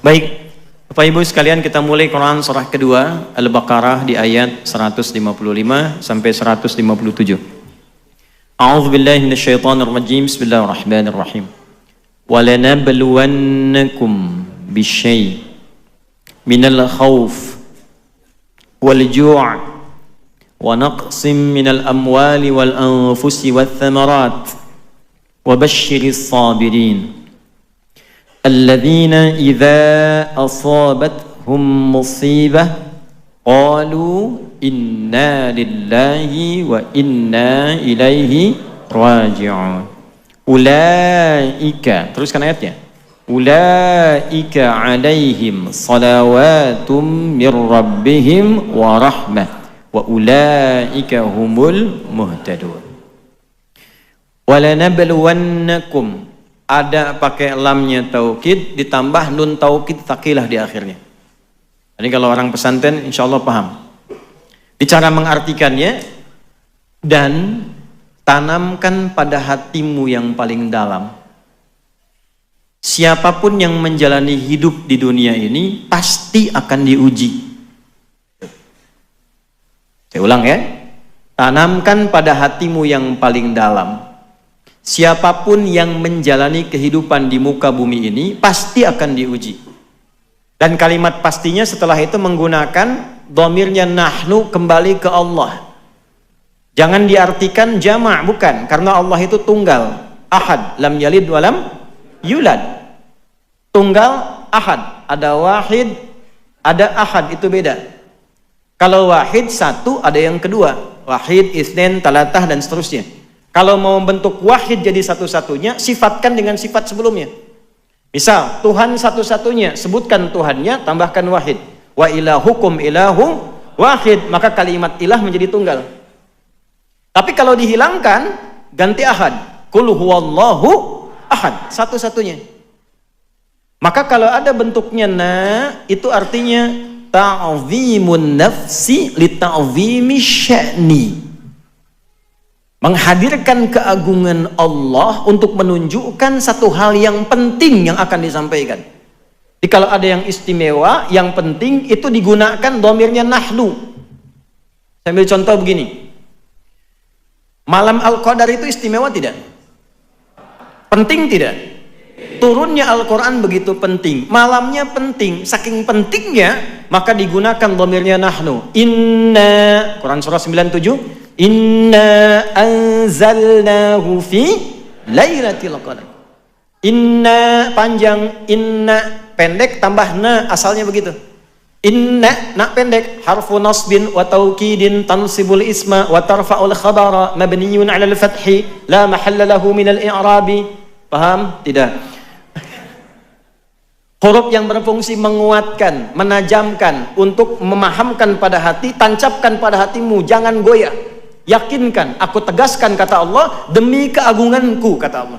Baik, Bapak Ibu sekalian, kita mulai Quran surah kedua Al-Baqarah di ayat 155 sampai 157. A'udzu billahi minasyaitonir rajim. Bismillahirrahmanirrahim. Walanabluwannakum bisyai' minal khauf wal ju' wa naqsim minal amwali wal anfusi wath thamarat wa basyyiris sabirin الذين إذا أصابتهم مصيبة قالوا إنا لله وإنا إليه راجعون أولئك teruskan ayatnya أولئك عليهم صلوات من ربهم ورحمة وأولئك هم المهتدون ولنبلونكم ada pakai lamnya taukid ditambah nun taukid takilah di akhirnya. Jadi kalau orang pesantren insya Allah paham. Bicara mengartikannya, dan tanamkan pada hatimu yang paling dalam. Siapapun yang menjalani hidup di dunia ini pasti akan diuji. Saya ulang ya. Tanamkan pada hatimu yang paling dalam. Siapapun yang menjalani kehidupan di muka bumi ini pasti akan diuji. Dan kalimat pastinya setelah itu menggunakan dhamirnya nahnu kembali ke Allah. Jangan diartikan jama', bukan, karena Allah itu tunggal, ahad, lam yalid walam yulad. Tunggal, ahad, ada wahid, ada ahad, itu beda. Kalau wahid satu, ada yang kedua, wahid, isnin, talatah dan seterusnya. Kalau mau bentuk wahid jadi satu-satunya, sifatkan dengan sifat sebelumnya. Misal, Tuhan satu-satunya, sebutkan Tuhannya, tambahkan wahid. Wa ilahukum ilahu wahid, maka kalimat ilah menjadi tunggal. Tapi kalau dihilangkan, ganti ahad. Qul huwallahu ahad, satu-satunya. Maka kalau ada bentuknya itu artinya ta'zimun nafsi li ta'zimi sya'ni. Menghadirkan keagungan Allah untuk menunjukkan satu hal yang penting yang akan disampaikan. Jadi kalau ada yang istimewa, yang penting itu digunakan dhamirnya nahnu. Saya ambil contoh begini. Malam Al-Qadar itu istimewa tidak? Penting tidak? Turunnya Al-Quran begitu penting. Malamnya penting. Saking pentingnya, maka digunakan dhamirnya nahnu. Inna, Quran surah 97. Inna anzalnahu fi lailatul qadar. Inna panjang, inna pendek tambah na, asalnya begitu. Inna na pendek, harfu nasbin wa taukidin tansibul isma wa tarfa'ul khabara mabniyun 'ala al-fathi la mahalla lahu min al-i'rabi. Paham? Tidak. Huruf yang berfungsi menguatkan, menajamkan, untuk memahamkan pada hati, tancapkan pada hatimu, jangan goyah. Yakinkan, aku tegaskan, kata Allah, demi keagunganku, kata Allah.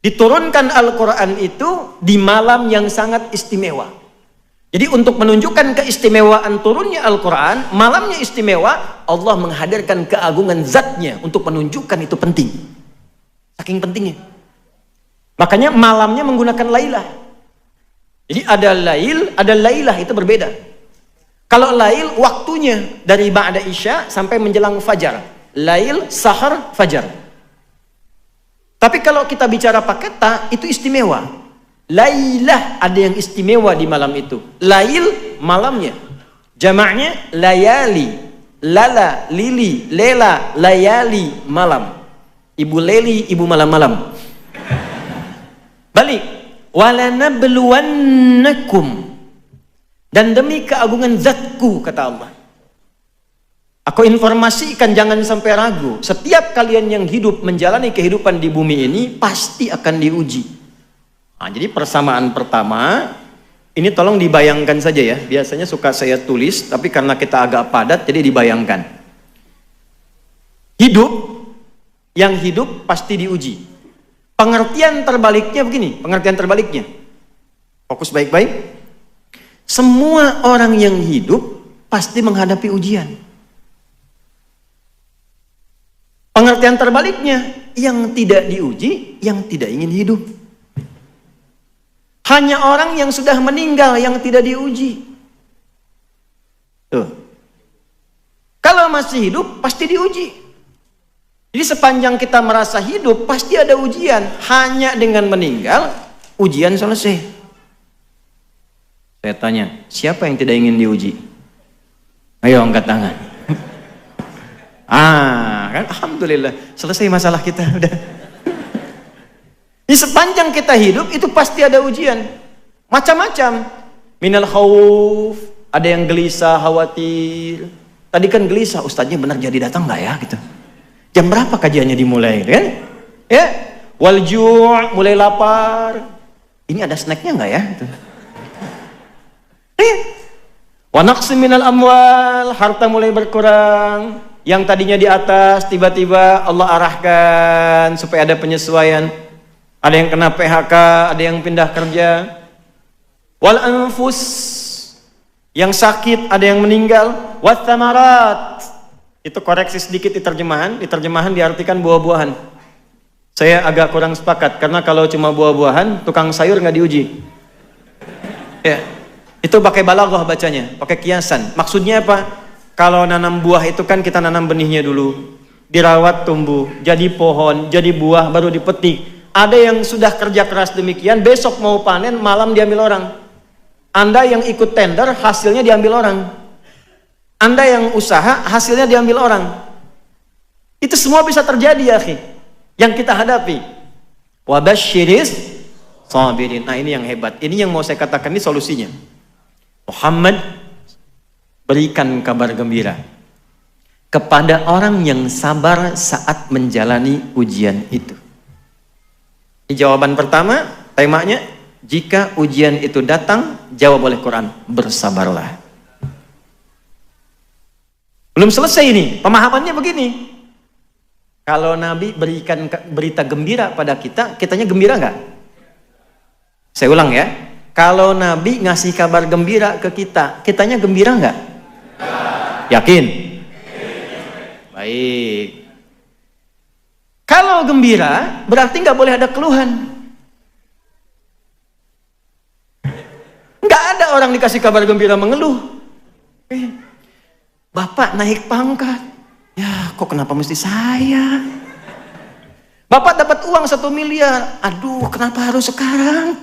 Diturunkan Al-Quran itu di malam yang sangat istimewa. Jadi untuk menunjukkan keistimewaan turunnya Al-Quran, malamnya istimewa, Allah menghadirkan keagungan zatnya untuk menunjukkan itu penting. Saking pentingnya. Makanya malamnya menggunakan lailah. Jadi ada lail, ada lailah, itu berbeda. Kalau lail waktunya dari ba'da isya sampai menjelang fajar. Lail, sahar, fajar. Tapi kalau kita bicara pakai ta, itu istimewa. Lailah, ada yang istimewa di malam itu. Lail, malamnya. Jamaknya layali. Lala, lili, lela, layali, malam. Ibu leli, ibu malam-malam. Balik. Walanabluwannakum, dan demi keagungan zatku, kata Allah, aku informasikan, jangan sampai ragu. Setiap kalian yang hidup menjalani kehidupan di bumi ini pasti akan diuji. Nah, jadi persamaan pertama ini tolong dibayangkan saja ya. Biasanya suka saya tulis, tapi karena kita agak padat jadi dibayangkan. Yang hidup pasti diuji. Pengertian terbaliknya begini, pengertian terbaliknya. Fokus baik-baik. Semua orang yang hidup pasti menghadapi ujian. Pengertian terbaliknya, yang tidak diuji, yang tidak ingin hidup. Hanya orang yang sudah meninggal yang tidak diuji. Tuh. Kalau masih hidup pasti diuji. Jadi sepanjang kita merasa hidup pasti ada ujian. Hanya dengan meninggal ujian selesai. Saya tanya, siapa yang tidak ingin diuji? Ayo angkat tangan. Kan alhamdulillah selesai masalah kita udah. Di sepanjang kita hidup itu pasti ada ujian. Macam-macam. Minal khauf, ada yang gelisah, khawatir. Tadi kan gelisah, ustadznya benar jadi datang nggak ya gitu. Jam berapa kajiannya dimulai kan? Ya. Wal ju', mulai lapar. Ini ada snacknya nggak ya gitu. Wa naqsim minal amwal, harta mulai berkurang. Yang tadinya di atas tiba-tiba Allah arahkan supaya ada penyesuaian. Ada yang kena PHK, ada yang pindah kerja. Wal anfus, yang sakit, ada yang meninggal. Wat thamarat, itu koreksi sedikit di terjemahan. Di terjemahan diartikan buah-buahan. Saya agak kurang sepakat karena kalau cuma buah-buahan, tukang sayur nggak diuji. Ya, itu pakai balaghah bacanya, pakai kiasan. Maksudnya apa? Kalau nanam buah itu kan kita nanam benihnya dulu, dirawat tumbuh, jadi pohon, jadi buah, baru dipetik. Ada yang sudah kerja keras demikian, besok mau panen, malam diambil orang. Anda yang ikut tender, hasilnya diambil orang. Anda yang usaha, hasilnya diambil orang. Itu semua bisa terjadi ya akhi. Yang kita hadapi. Wabasyiris sabirin. Nah ini yang hebat. Ini yang mau saya katakan, ini solusinya. Muhammad, berikan kabar gembira kepada orang yang sabar saat menjalani ujian itu. Di jawaban pertama, temanya, jika ujian itu datang, jawab oleh Quran, bersabarlah. Belum selesai ini, pemahamannya begini. Kalau Nabi berikan berita gembira pada kita, kitanya gembira nggak? Saya ulang ya. Kalau Nabi ngasih kabar gembira ke kita, kitanya gembira nggak? Yakin? Baik. Kalau gembira, berarti nggak boleh ada keluhan. Nggak ada orang dikasih kabar gembira mengeluh. Bapak naik pangkat. Ya, kok kenapa mesti saya? Bapak dapat uang 1 miliar. Aduh, kenapa harus sekarang?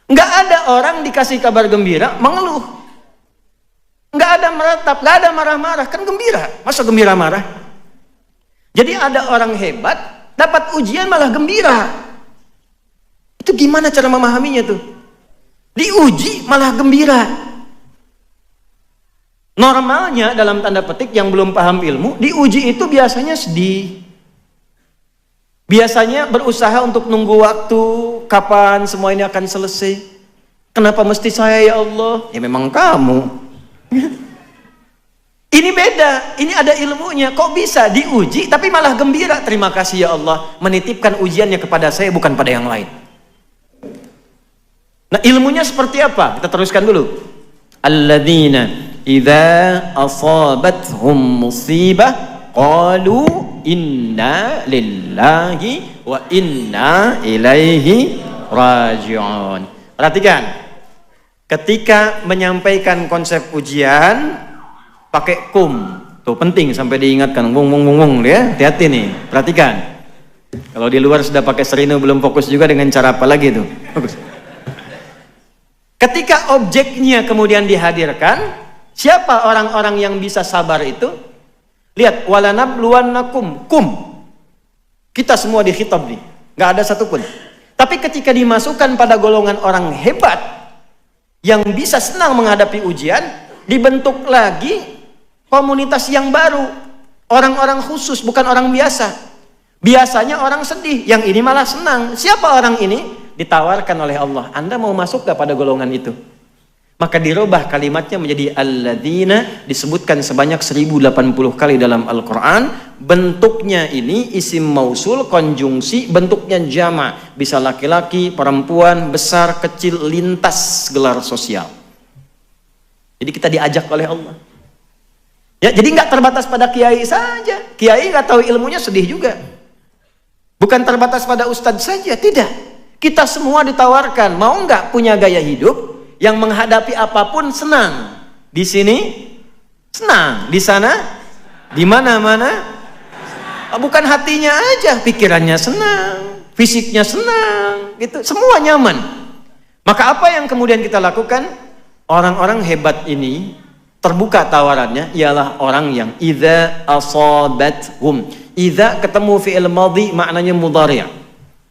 Nggak ada orang dikasih kabar gembira mengeluh. Nggak ada meratap, nggak ada marah-marah. Kan gembira. Masa gembira marah? Jadi ada orang hebat, dapat ujian malah gembira. Itu gimana cara memahaminya tuh? Diuji malah gembira. Normalnya dalam tanda petik yang belum paham ilmu, diuji itu biasanya sedih. Biasanya berusaha untuk nunggu waktu, kapan semua ini akan selesai. Kenapa mesti saya ya Allah? Ya memang kamu. Ini beda, ini ada ilmunya. Kok bisa diuji tapi malah gembira? Terima kasih ya Allah, menitipkan ujiannya kepada saya bukan pada yang lain. Nah ilmunya seperti apa? Kita teruskan dulu. Alladzina idza asabathum musibah qalu inna lillahi wa inna ilaihi raji'un. Perhatikan, ketika menyampaikan konsep ujian pakai kum, tuh penting sampai diingatkan, wung ya, hati-hati nih, perhatikan. Kalau di luar sudah pakai serino belum fokus juga dengan cara apa lagi tuh? Fokus. Ketika objeknya kemudian dihadirkan, siapa orang-orang yang bisa sabar itu? Lihat, walanabluwannakum, kum. Kita semua dikhitab nih, nggak ada satupun. Tapi ketika dimasukkan pada golongan orang hebat yang bisa senang menghadapi ujian, dibentuk lagi komunitas yang baru, orang-orang khusus, bukan orang biasa. Biasanya orang sedih, yang ini malah senang. Siapa orang ini? Ditawarkan oleh Allah. Anda mau masuk gak pada golongan itu? Maka dirubah kalimatnya menjadi alladzina, disebutkan sebanyak 1080 kali dalam Al-Quran. Bentuknya ini isim mausul, konjungsi, bentuknya jama. Bisa laki-laki, perempuan, besar, kecil, lintas gelar sosial. Jadi kita diajak oleh Allah. Ya, jadi nggak terbatas pada kiai saja. Kiai nggak tahu ilmunya sedih juga. Bukan terbatas pada ustadz saja, tidak. Kita semua ditawarkan, mau nggak punya gaya hidup yang menghadapi apapun senang. Di sini senang, di sana, di mana-mana. Bukan hatinya aja, pikirannya senang, fisiknya senang, gitu. Semua nyaman. Maka apa yang kemudian kita lakukan? Orang-orang hebat ini terbuka tawarannya ialah orang yang idza asabathum. Idza ketemu fi'il madhi maknanya mudhari'.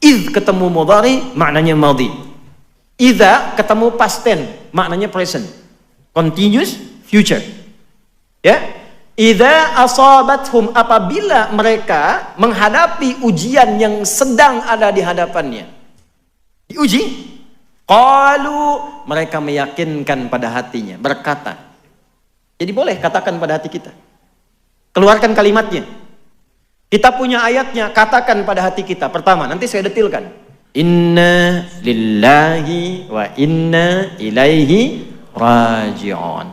Idz ketemu mudhari maknanya madhi. Idza ketemu past tense maknanya present. Continuous future. Ya. Idza asabathum, apabila mereka menghadapi ujian yang sedang ada di hadapannya. Diuji, qalu, mereka meyakinkan pada hatinya, berkata. Jadi boleh katakan pada hati kita. Keluarkan kalimatnya. Kita punya ayatnya, katakan pada hati kita. Pertama, nanti saya detilkan. Inna lillahi wa inna ilaihi raji'un.